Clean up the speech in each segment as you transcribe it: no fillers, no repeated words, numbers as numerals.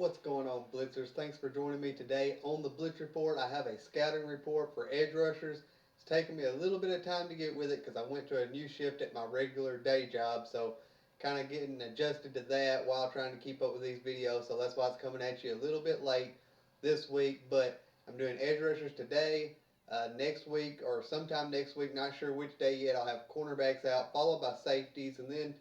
What's going on, Blitzers? Thanks for joining me today. On the Blitz Report, I have a scouting report for edge rushers. It's taken me a little bit of time to get with it because I went to a new shift at my regular day job, so kind of getting adjusted to that while trying to keep up with these videos. So that's why it's coming at you a little bit late this week. But I'm doing edge rushers today, next week, or sometime next week. Not sure which day yet. I'll have cornerbacks out, followed by safeties, and then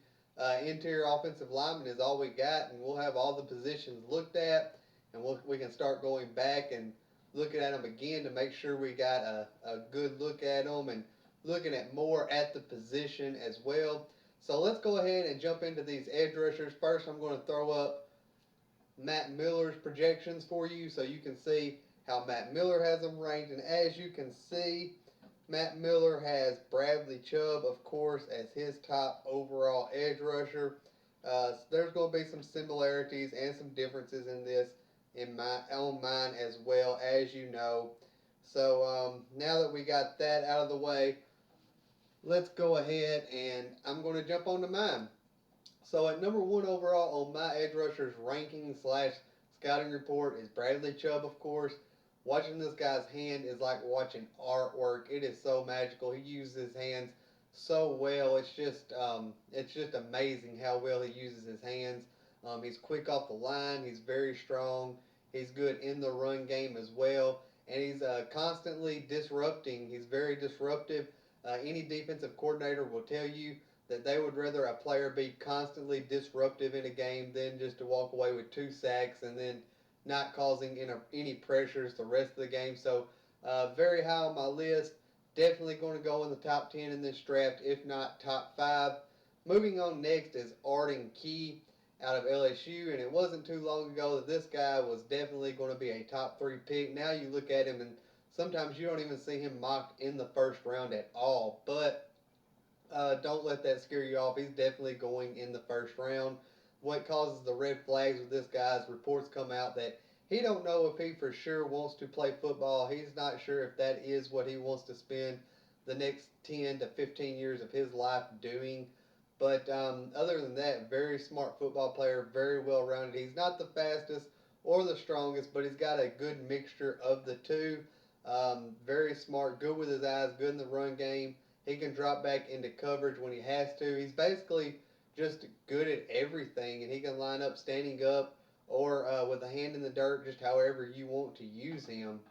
interior offensive lineman is all we got, and we'll have all the positions looked at, and we can start going back and looking at them again to make sure we got a good look at them and looking at more at the position as well. So let's go ahead and jump into these edge rushers. First, I'm going to throw up Matt Miller's projections for you so you can see how Matt Miller has them ranked. And as you can see, Matt Miller has Bradley Chubb, of course, as his top overall edge rusher. So there's going to be some similarities and some differences in this on mine as well, as you know. So now that we got that out of the way, let's go ahead and I'm going to jump on to mine. So at number one overall on my edge rushers ranking slash scouting report is Bradley Chubb, of course. Watching this guy's hand is like watching artwork. It is so magical. He uses his hands so well. It's just amazing how well he uses his hands. He's quick off the line. He's very strong. He's good in the run game as well, and he's constantly disrupting. He's very disruptive. Any defensive coordinator will tell you that they would rather a player be constantly disruptive in a game than just to walk away with 2 sacks and then not causing any pressures the rest of the game. So very high on my list. Definitely going to go in the top 10 in this draft, if not top 5. Moving on next is Arden Key out of LSU, and it wasn't too long ago that this guy was definitely going to be a top 3 pick. Now you look at him and sometimes you don't even see him mocked in the first round at all. But don't let that scare you off. He's definitely going in the first round. What causes the red flags with this guy is reports come out that he don't know if he for sure wants to play football. He's not sure if that is what he wants to spend the next 10 to 15 years of his life doing. But other than that, very smart football player, very well rounded. He's not the fastest or the strongest, but he's got a good mixture of the two. Very smart, good with his eyes, good in the run game. He can drop back into coverage when he has to. He's basically just good at everything, and he can line up standing up or with a hand in the dirt, just however you want to use him.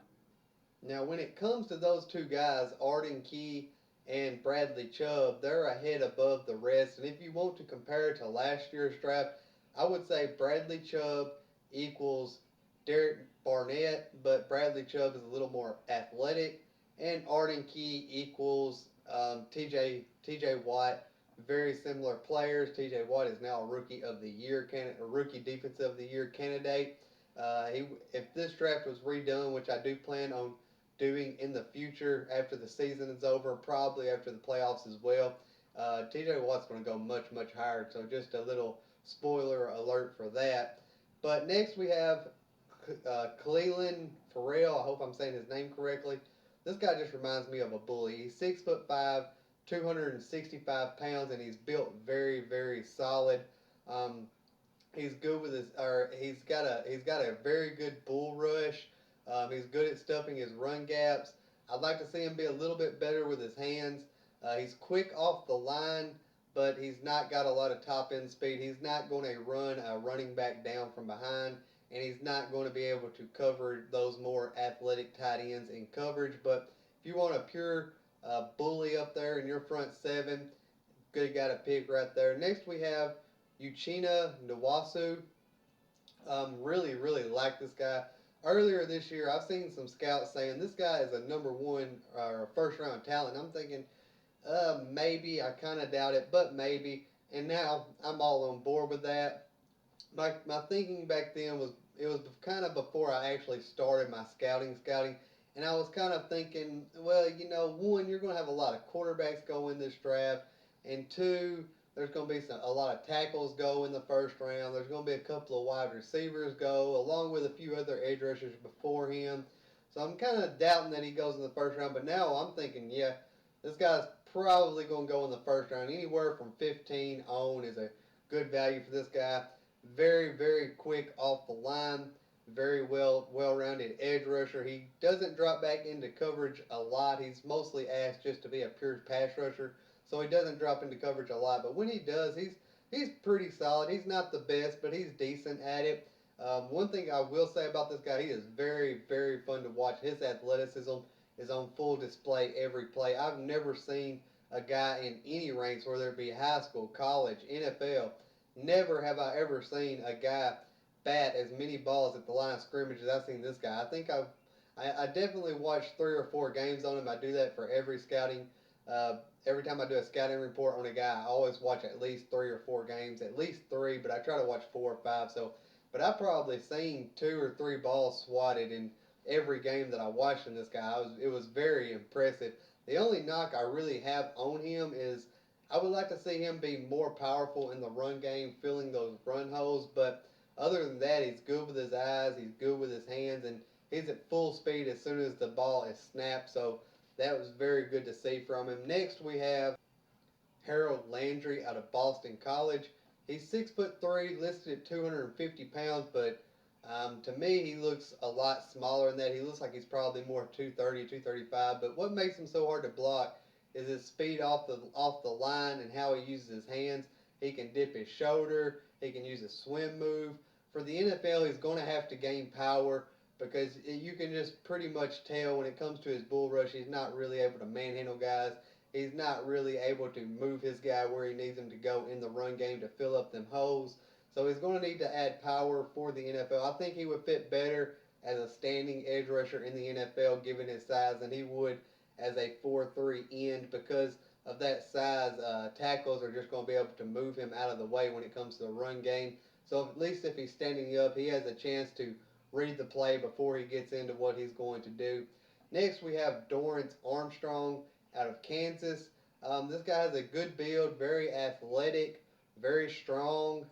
Now, when it comes to those two guys, Arden Key and Bradley Chubb, they're ahead above the rest. And if you want to compare it to last year's draft, I would say Bradley Chubb equals Derek Barnett, but Bradley Chubb is a little more athletic, and Arden Key equals TJ Watt. Very similar players. TJ Watt is now a rookie of the year, a rookie defensive of the year candidate. If this draft was redone, which I do plan on doing in the future after the season is over, probably after the playoffs as well, TJ Watt's going to go much, much higher. So just a little spoiler alert for that. But next we have Cleveland Farrell. I hope I'm saying his name correctly. This guy just reminds me of a bully. He's 6'5", 265 pounds, and he's built very, very solid. He's good with his, or he's got a very good bull rush. He's good at stuffing his run gaps. I'd like to see him be a little bit better with his hands. He's quick off the line, but he's not got a lot of top end speed. He's not going to run a running back down from behind, and he's not going to be able to cover those more athletic tight ends in coverage. But if you want a pure bully up there in your front seven, good guy to pick right there. Next we have Uchenna Nwasu. Really, really like this guy. Earlier this year, I've seen some scouts saying this guy is a number one or first round talent. I'm thinking, maybe. I kind of doubt it, but maybe. And now I'm all on board with that. My thinking back then was it was kind of before I actually started my scouting, and I was kind of thinking, well, one, you're going to have a lot of quarterbacks go in this draft, and two, there's going to be a lot of tackles go in the first round. There's going to be a couple of wide receivers go, along with a few other edge rushers before him. So I'm kind of doubting that he goes in the first round, but now I'm thinking, yeah, this guy's probably going to go in the first round. Anywhere from 15 on is a good value for this guy. Very, very quick off the line. Very well-rounded edge rusher. He doesn't drop back into coverage a lot. He's mostly asked just to be a pure pass rusher, so he doesn't drop into coverage a lot. But when he does, he's pretty solid. He's not the best, but he's decent at it. One thing I will say about this guy, he is very, very fun to watch. His athleticism is on full display every play. I've never seen a guy in any ranks, whether it be high school, college, NFL. Never have I ever seen a guy bat as many balls at the line of scrimmage as I've seen this guy. I definitely watched 3 or 4 games on him. I do that for every scouting. Every time I do a scouting report on a guy, I always watch at least 3 or 4 games, at least three, but I try to watch 4 or 5. So, but I probably seen 2 or 3 balls swatted in every game that I watched in this guy. It was very impressive. The only knock I really have on him is I would like to see him be more powerful in the run game, filling those run holes. But other than that, he's good with his eyes, he's good with his hands, and he's at full speed as soon as the ball is snapped. So that was very good to see from him. Next, we have Harold Landry out of Boston College. He's 6'3", listed at 250 pounds, but to me, he looks a lot smaller than that. He looks like he's probably more 230, 235. But what makes him so hard to block is his speed off the line and how he uses his hands. He can dip his shoulder. He can use a swim move. For the NFL, he's going to have to gain power because you can just pretty much tell when it comes to his bull rush, he's not really able to manhandle guys. He's not really able to move his guy where he needs him to go in the run game to fill up them holes. So he's going to need to add power for the NFL. I think he would fit better as a standing edge rusher in the NFL given his size than he would as a 4-3 end because of that size. Tackles are just going to be able to move him out of the way when it comes to the run game. So at least if he's standing up, he has a chance to read the play before he gets into what he's going to do. Next, we have Dorrance Armstrong out of Kansas. This guy has a good build, very athletic, very strong.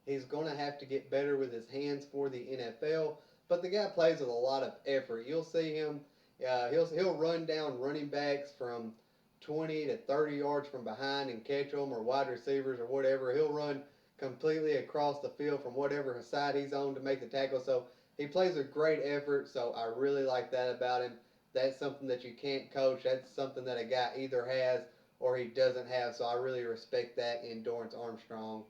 He's going to have to get better with his hands for the NFL, but the guy plays with a lot of effort. You'll see him. He'll run down running backs from 20 to 30 yards from behind and catch them, or wide receivers or whatever. He'll run completely across the field from whatever side he's on to make the tackle. So he plays with great effort. So I really like that about him. That's something that you can't coach. That's something that a guy either has or he doesn't have. So I really respect that in Dorrance Armstrong.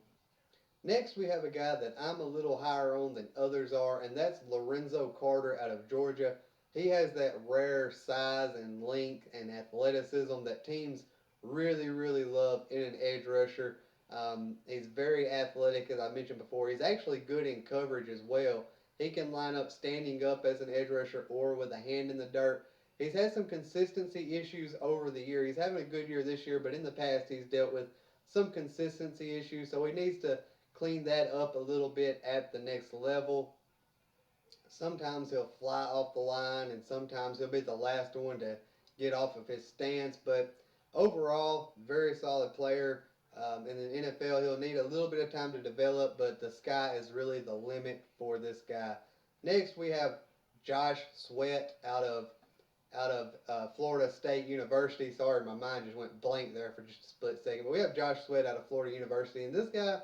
Next, we have a guy that I'm a little higher on than others are, and that's Lorenzo Carter out of Georgia. He has that rare size and length and athleticism that teams really, really love in an edge rusher. He's very athletic, as I mentioned before. He's actually good in coverage as well. He can line up standing up as an edge rusher or with a hand in the dirt. He's had some consistency issues over the year. He's having a good year this year, but in the past he's dealt with some consistency issues, so he needs to clean that up a little bit at the next level. Sometimes he'll fly off the line, and sometimes he'll be the last one to get off of his stance. But overall, very solid player. In the NFL, he'll need a little bit of time to develop, but the sky is really the limit for this guy. Next, we have Josh Sweat out of Florida State University. Sorry, my mind just went blank there for just a split second. But we have Josh Sweat out of Florida University, and this guy,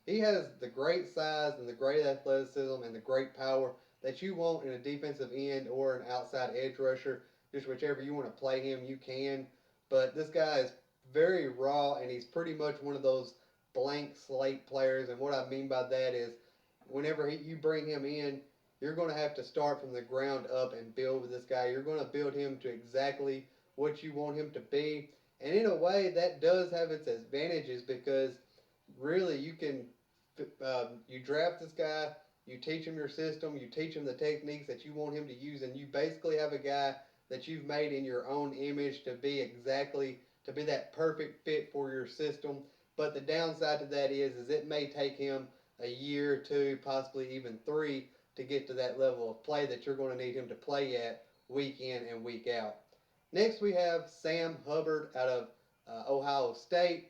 he has the great size and the great athleticism and the great power that you want in a defensive end or an outside edge rusher. Just whichever you want to play him, you can. But this guy is very raw, and he's pretty much one of those blank slate players. And what I mean by that is, whenever you bring him in, you're going to have to start from the ground up and build with this guy. You're going to build him to exactly what you want him to be. And in a way, that does have its advantages because really you draft this guy, you teach him your system, you teach him the techniques that you want him to use, and you basically have a guy that you've made in your own image to be that perfect fit for your system. But the downside to that is it may take him a year, two, possibly even three to get to that level of play that you're going to need him to play at week in and week out. Next, we have Sam Hubbard out of Ohio State.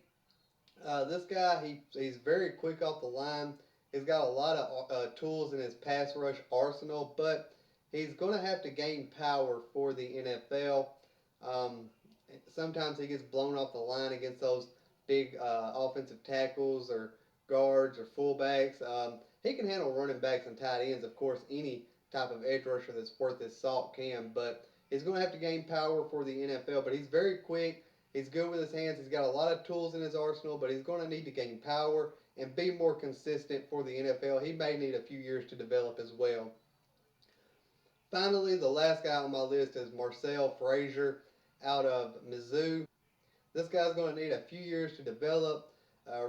This guy, he's very quick off the line. He's got a lot of tools in his pass rush arsenal, but he's going to have to gain power for the NFL. Um, Sometimes he gets blown off the line against those big offensive tackles or guards or fullbacks. He can handle running backs and tight ends. Of course, any type of edge rusher that's worth his salt can, but he's going to have to gain power for the NFL. But he's very quick. He's good with his hands. He's got a lot of tools in his arsenal, but he's going to need to gain power and be more consistent for the NFL. He may need a few years to develop as well. Finally, the last guy on my list is Saleem Frazier out of Mizzou. This guy's going to need a few years to develop.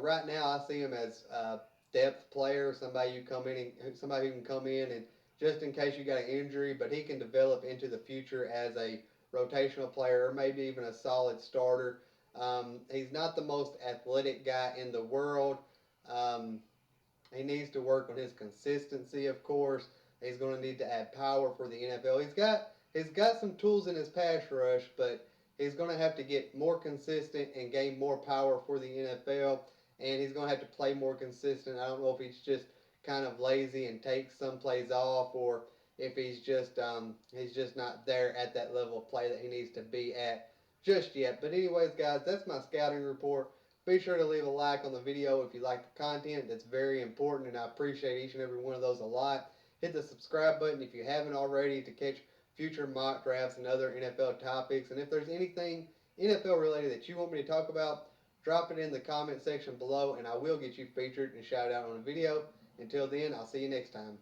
Right now, I see him as a depth player, somebody who can come in and just in case you got an injury, but he can develop into the future as a rotational player or maybe even a solid starter. He's not the most athletic guy in the world. Um, he needs to work on his consistency, of course. He's going to need to add power for the NFL. He's got some tools in his pass rush, but he's going to have to get more consistent and gain more power for the NFL. And he's going to have to play more consistent. I don't know if he's just kind of lazy and takes some plays off, or if he's just not there at that level of play that he needs to be at just yet. But anyways, guys, that's my scouting report. Be sure to leave a like on the video if you like the content. That's very important, and I appreciate each and every one of those a lot. Hit the subscribe button if you haven't already to catch future mock drafts and other NFL topics. And if there's anything NFL related that you want me to talk about, drop it in the comment section below, and I will get you featured and shouted out on a video. Until then, I'll see you next time.